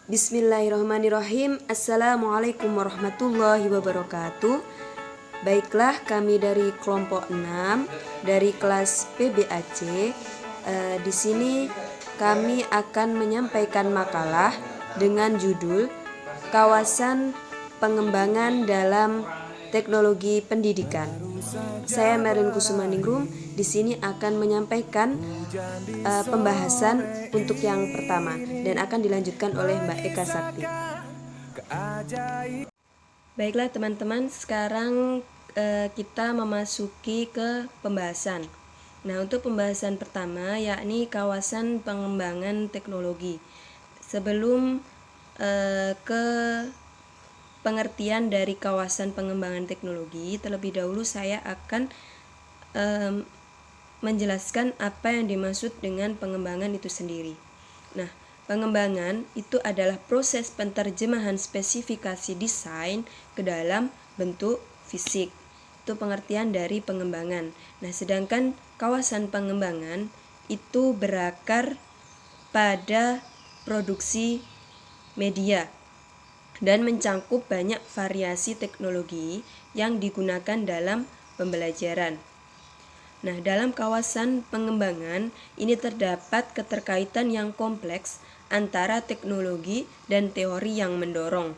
Bismillahirrahmanirrahim. Assalamualaikum warahmatullahi wabarakatuh. Baiklah, kami dari kelompok 6 dari kelas PBAC. Di sini kami akan menyampaikan makalah dengan judul Kawasan Pengembangan dalam Teknologi Pendidikan. Saya Merin Kusumaningrum di sini akan menyampaikan pembahasan untuk yang pertama dan akan dilanjutkan oleh Mbak Eka Sakti. Baiklah teman-teman, sekarang kita memasuki ke pembahasan. Nah, untuk pembahasan pertama yakni kawasan pengembangan teknologi. Sebelum ke pengertian dari kawasan pengembangan teknologi, terlebih dahulu saya akan menjelaskan apa yang dimaksud dengan pengembangan itu sendiri. Nah, pengembangan itu adalah proses penterjemahan spesifikasi desain ke dalam bentuk fisik. Itu pengertian dari pengembangan. Nah, sedangkan kawasan pengembangan itu berakar pada produksi media dan mencangkup banyak variasi teknologi yang digunakan dalam pembelajaran. Nah, dalam kawasan pengembangan ini terdapat keterkaitan yang kompleks antara teknologi dan teori yang mendorong,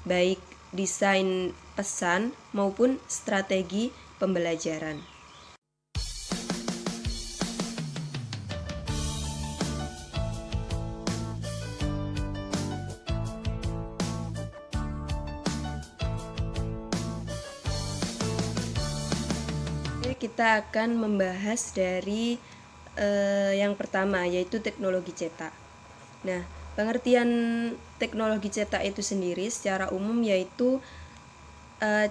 baik desain pesan maupun strategi pembelajaran. Kita akan membahas dari yang pertama, yaitu teknologi cetak. Nah, pengertian teknologi cetak itu sendiri secara umum yaitu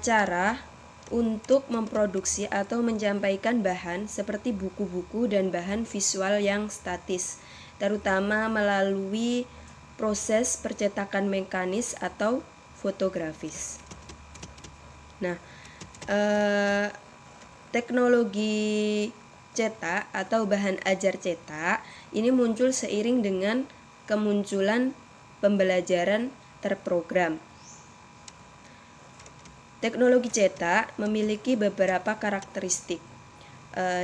cara untuk memproduksi atau menyampaikan bahan seperti buku-buku dan bahan visual yang statis, terutama melalui proses percetakan mekanis atau fotografis. Nah, teknologi cetak atau bahan ajar cetak ini muncul seiring dengan kemunculan pembelajaran terprogram. Teknologi cetak memiliki beberapa karakteristik.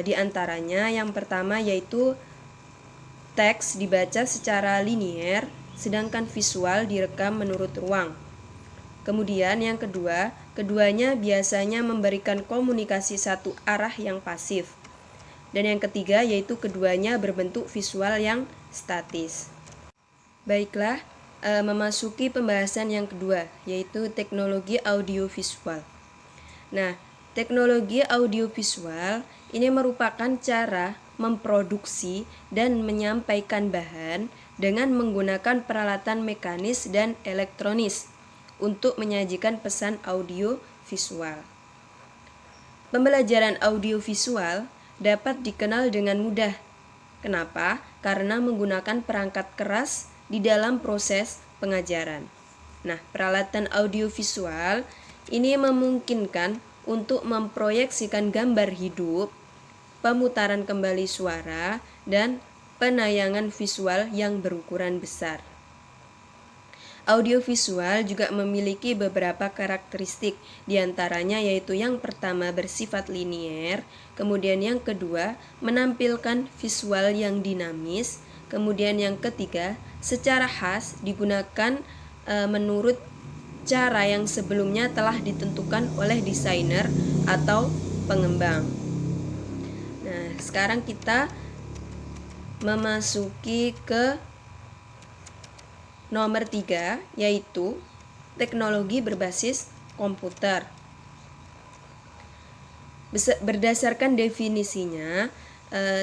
Di antaranya yang pertama yaitu teks dibaca secara linier, sedangkan visual direkam menurut ruang. Kemudian yang kedua, keduanya biasanya memberikan komunikasi satu arah yang pasif. Dan yang ketiga yaitu keduanya berbentuk visual yang statis. Baiklah, memasuki pembahasan yang kedua yaitu teknologi audiovisual. Nah, teknologi audiovisual ini merupakan cara memproduksi dan menyampaikan bahan dengan menggunakan peralatan mekanis dan elektronis untuk menyajikan pesan audio visual. Pembelajaran audiovisual dapat dikenal dengan mudah. Kenapa? Karena menggunakan perangkat keras di dalam proses pengajaran. Nah, peralatan audiovisual ini memungkinkan untuk memproyeksikan gambar hidup, pemutaran kembali suara, dan penayangan visual yang berukuran besar. Audiovisual juga memiliki beberapa karakteristik, diantaranya yaitu yang pertama bersifat linier, kemudian yang kedua menampilkan visual yang dinamis, kemudian yang ketiga secara khas digunakan menurut cara yang sebelumnya telah ditentukan oleh desainer atau pengembang. Nah, sekarang kita memasuki ke nomor 3 yaitu teknologi berbasis komputer. Berdasarkan definisinya,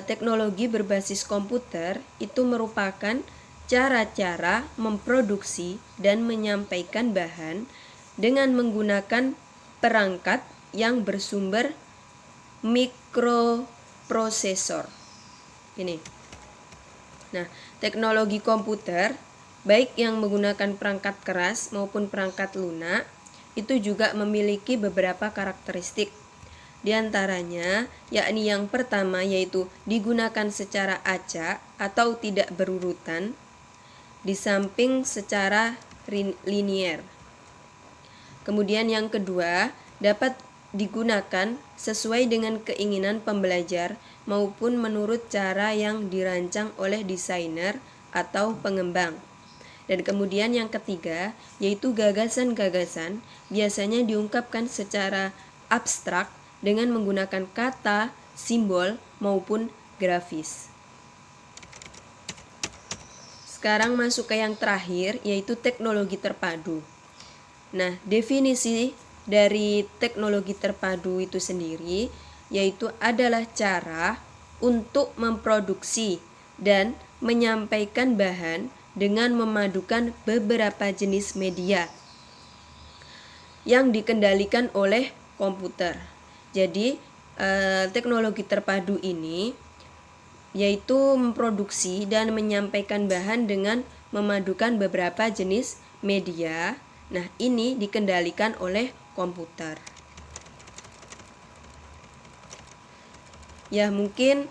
teknologi berbasis komputer itu merupakan cara-cara memproduksi dan menyampaikan bahan dengan menggunakan perangkat yang bersumber mikroprosesor. Ini. Nah, teknologi komputer baik yang menggunakan perangkat keras maupun perangkat lunak itu juga memiliki beberapa karakteristik. Di antaranya yakni yang pertama yaitu digunakan secara acak atau tidak berurutan. di samping secara linier. Kemudian yang kedua, dapat digunakan sesuai dengan keinginan pembelajar maupun menurut cara yang dirancang oleh desainer atau pengembang. Dan kemudian yang ketiga, yaitu gagasan-gagasan biasanya diungkapkan secara abstrak dengan menggunakan kata, simbol, maupun grafis. Sekarang masuk ke yang terakhir, yaitu teknologi terpadu. Nah, definisi dari teknologi terpadu itu sendiri yaitu adalah cara untuk memproduksi dan menyampaikan bahan dengan memadukan beberapa jenis media yang dikendalikan oleh komputer. Jadi, teknologi terpadu ini yaitu memproduksi dan menyampaikan bahan dengan memadukan beberapa jenis media. Nah, ini dikendalikan oleh komputer. Ya, mungkin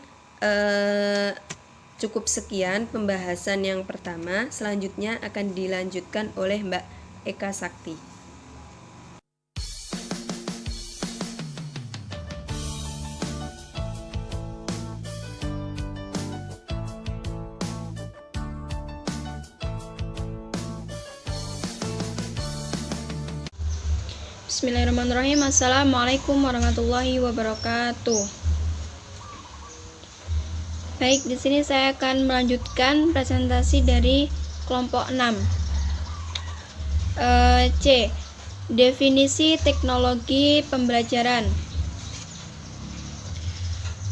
cukup sekian pembahasan yang pertama. Selanjutnya akan dilanjutkan oleh Mbak Eka Sakti. Bismillahirrahmanirrahim. Assalamualaikum warahmatullahi wabarakatuh. Baik, di sini saya akan melanjutkan presentasi dari kelompok 6. C. Definisi teknologi pembelajaran.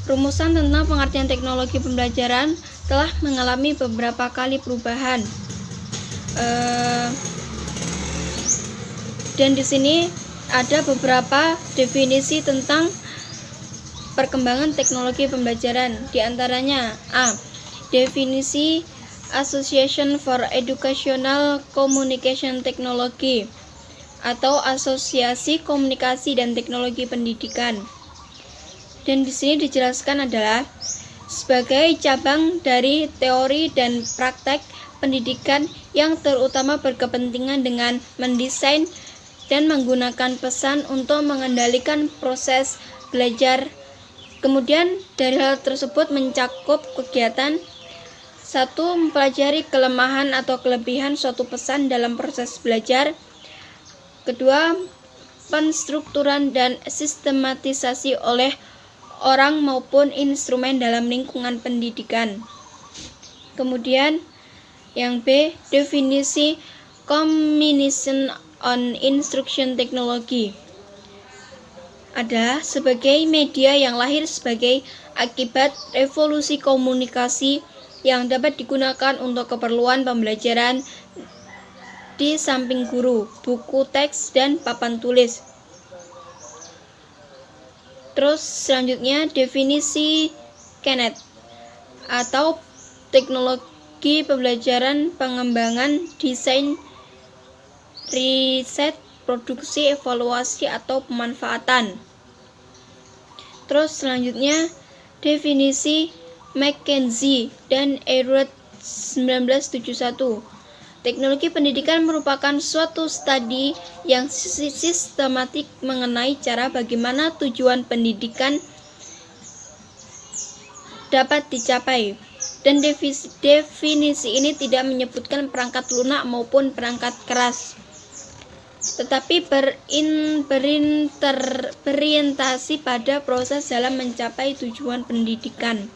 Rumusan tentang pengertian teknologi pembelajaran telah mengalami beberapa kali perubahan. Dan di sini ada beberapa definisi tentang perkembangan teknologi pembelajaran. Di antaranya A. Definisi Association for Educational Communication Technology atau Asosiasi Komunikasi dan Teknologi Pendidikan. Dan di sini dijelaskan adalah sebagai cabang dari teori dan praktek pendidikan yang terutama berkepentingan dengan mendesain dan menggunakan pesan untuk mengendalikan proses belajar. Kemudian dari hal tersebut mencakup kegiatan 1. Mempelajari kelemahan atau kelebihan suatu pesan dalam proses belajar. 2. Penstrukturan dan sistematisasi oleh orang maupun instrumen dalam lingkungan pendidikan. Kemudian yang B. Definisi Combination on Instruction Technology adalah sebagai media yang lahir sebagai akibat revolusi komunikasi yang dapat digunakan untuk keperluan pembelajaran di samping guru, buku teks, dan papan tulis. Terus selanjutnya definisi KNET atau teknologi pembelajaran pengembangan desain riset, produksi, evaluasi, atau pemanfaatan. Terus selanjutnya definisi McKenzie dan Edward 1971. Teknologi pendidikan merupakan suatu studi yang sistematik mengenai cara bagaimana tujuan pendidikan dapat dicapai. Dan definisi ini tidak menyebutkan perangkat lunak maupun perangkat keras, tetapi berorientasi pada proses dalam mencapai tujuan pendidikan.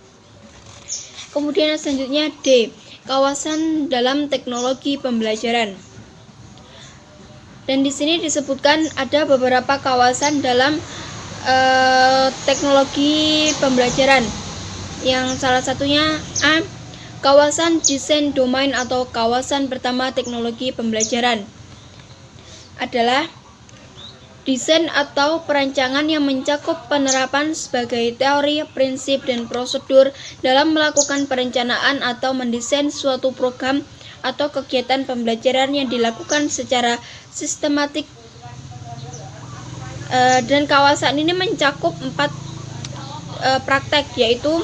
Kemudian selanjutnya D. Kawasan dalam teknologi pembelajaran. Dan di sini disebutkan ada beberapa kawasan dalam teknologi pembelajaran. Yang salah satunya A. Kawasan desain domain atau kawasan pertama teknologi pembelajaran adalah desain atau perancangan yang mencakup penerapan sebagai teori, prinsip, dan prosedur dalam melakukan perencanaan atau mendesain suatu program atau kegiatan pembelajaran yang dilakukan secara sistematik. Dan kawasan ini mencakup 4 praktek, yaitu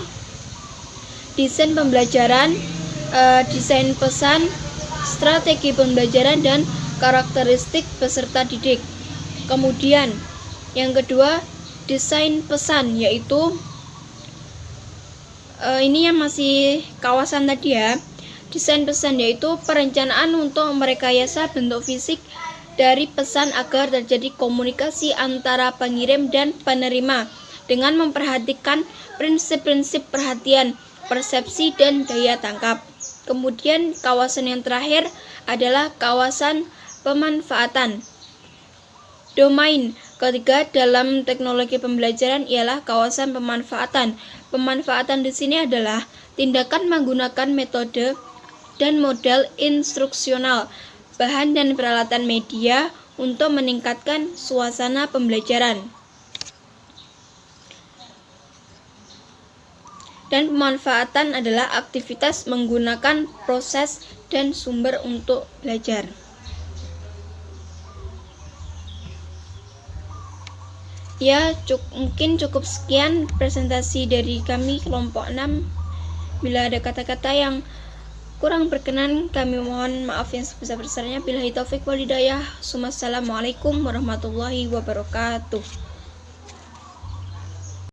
desain pembelajaran, desain pesan, strategi pembelajaran, dan karakteristik peserta didik. Kemudian, yang kedua, desain pesan, yaitu ini yang masih kawasan tadi ya. Desain pesan yaitu perencanaan untuk merekayasa bentuk fisik dari pesan agar terjadi komunikasi antara pengirim dan penerima dengan memperhatikan prinsip-prinsip perhatian, persepsi, dan daya tangkap. Kemudian kawasan yang terakhir adalah kawasan pemanfaatan. Domain ketiga dalam teknologi pembelajaran ialah kawasan pemanfaatan. Pemanfaatan di sini adalah tindakan menggunakan metode dan model instruksional, bahan dan peralatan media untuk meningkatkan suasana pembelajaran. Dan pemanfaatan adalah aktivitas menggunakan proses dan sumber untuk belajar. Ya, mungkin cukup sekian presentasi dari kami kelompok 6. Bila ada kata-kata yang kurang berkenan, kami mohon maaf yang sebesar-besarnya. Billahi taufik wal hidayah. Assalamualaikum warahmatullahi wabarakatuh.